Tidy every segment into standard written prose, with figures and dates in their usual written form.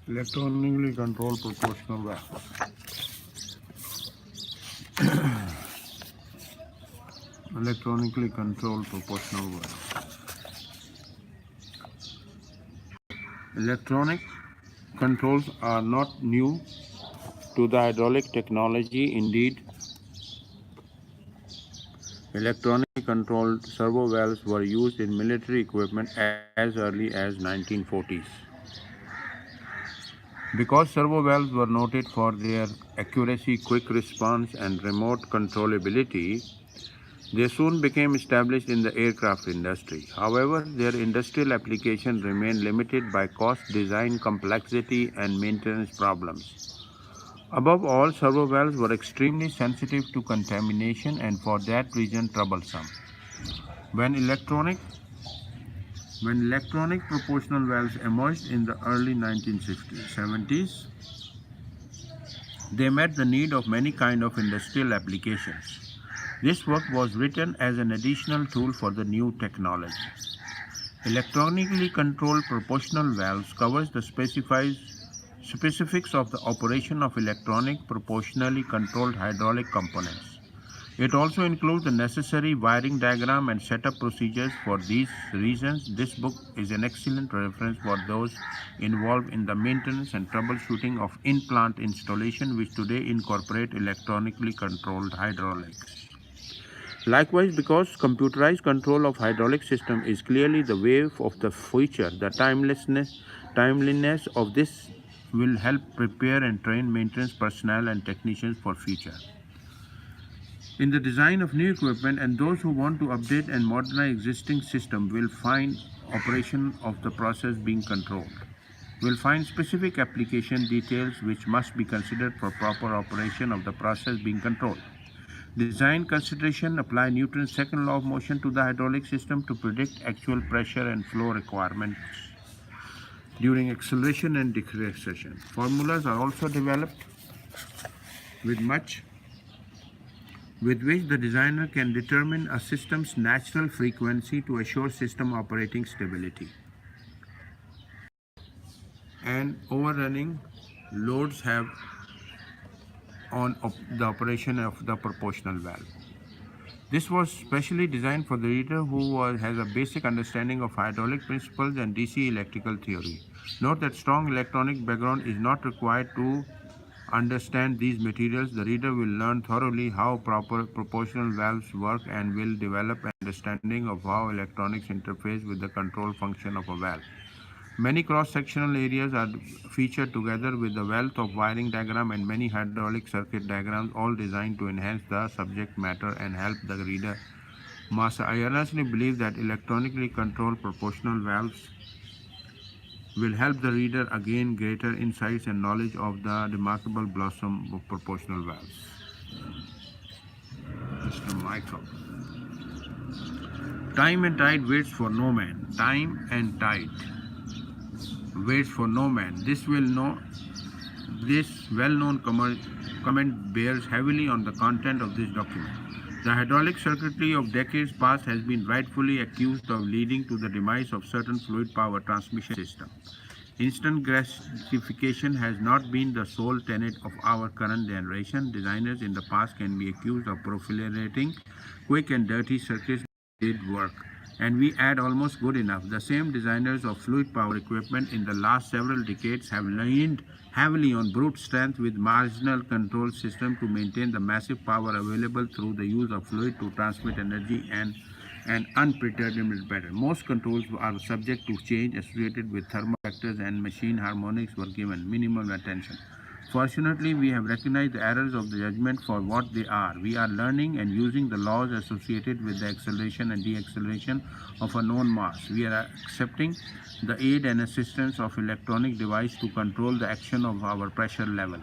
Electronically controlled proportional valve. Electronically controlled proportional valve. Electronic controls are not new to the hydraulic technology. Indeed, electronically controlled servo valves were used in military equipment as early as 1940s. Because servo valves were noted for their accuracy, quick response, and remote controllability, they soon became established in the aircraft industry. However, their industrial application remained limited by cost, design complexity, and maintenance problems. Above all, servo valves were extremely sensitive to contamination and for that reason troublesome. When electronic proportional valves emerged in the early 1970s, they met the need of many kinds of industrial applications. This work was written as an additional tool for the new technology. Electronically controlled proportional valves covers the specifics of the operation of electronic proportionally controlled hydraulic components. It also includes the necessary wiring diagram and setup procedures. For these reasons, this book is an excellent reference for those involved in the maintenance and troubleshooting of in-plant installation which today incorporate electronically controlled hydraulics. Likewise, because computerized control of hydraulic system is clearly the wave of the future, the timeliness of this will help prepare and train maintenance personnel and technicians for future. In the design of new equipment, and those who want to update and modernize existing system will find operation of the process being controlled. Will find specific application details which must be considered for proper operation of the process being controlled. Design consideration apply Newton's second law of motion to the hydraulic system to predict actual pressure and flow requirements during acceleration and deceleration. Formulas are also developed with which the designer can determine a system's natural frequency to assure system operating stability. And overrunning loads have on the operation of the proportional valve. This was specially designed for the reader who has a basic understanding of hydraulic principles and DC electrical theory. Note that strong electronic background is not required to understand these materials. The reader will learn thoroughly how proper proportional valves work and will develop an understanding of how electronics interface with the control function of a valve. Many cross-sectional areas are featured together with the wealth of wiring diagram and many hydraulic circuit diagrams, all designed to enhance the subject matter and help the reader master. I earnestly believe that electronically controlled proportional valves will help the reader gain greater insights and knowledge of the remarkable blossom of proportional valves. Mr. Michael. Time and tide waits for no man. Time and tide waits for no man. This well-known comment bears heavily on the content of this document. The hydraulic circuitry of decades past has been rightfully accused of leading to the demise of certain fluid power transmission systems. Instant gratification has not been the sole tenet of our current generation. Designers in the past can be accused of proliferating quick and dirty circuits that did work, and we add almost good enough. The same designers of fluid power equipment in the last several decades have leaned heavily on brute strength with marginal control system to maintain the massive power available through the use of fluid to transmit energy and an unpredetermined pattern. Most controls are subject to change associated with thermal factors and machine harmonics were given minimal attention. Fortunately, we have recognized the errors of the judgment for what they are. We are learning and using the laws associated with the acceleration and deceleration of a known mass. We are accepting the aid and assistance of electronic device to control the action of our pressure level,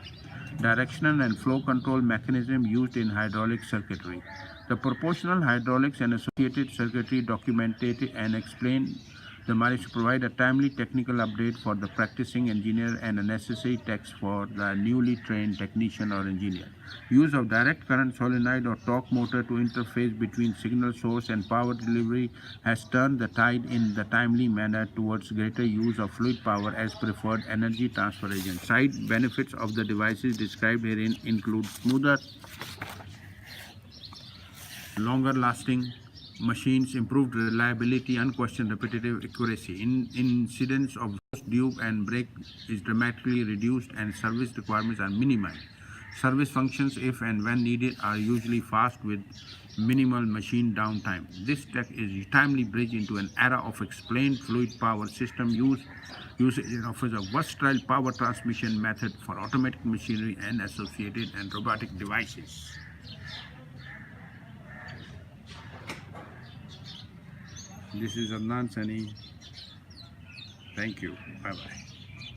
directional and flow control mechanism used in hydraulic circuitry. The proportional hydraulics and associated circuitry documented and explained The managed to provide a timely technical update for the practicing engineer and a necessary text for the newly trained technician or engineer. Use of direct current solenoid or torque motor to interface between signal source and power delivery has turned the tide in the timely manner towards greater use of fluid power as preferred energy transfer agent. Side benefits of the devices described herein include smoother, longer lasting machines, improved reliability, unquestioned repetitive accuracy. Incidence of dube and break is dramatically reduced and service requirements are minimized. Service functions, if and when needed, are usually fast with minimal machine downtime. This tech is a timely bridge into an era of explained fluid power system usage and offers a versatile power transmission method for automatic machinery and associated and robotic devices. This is Adnan Sani. Thank you. Bye-bye.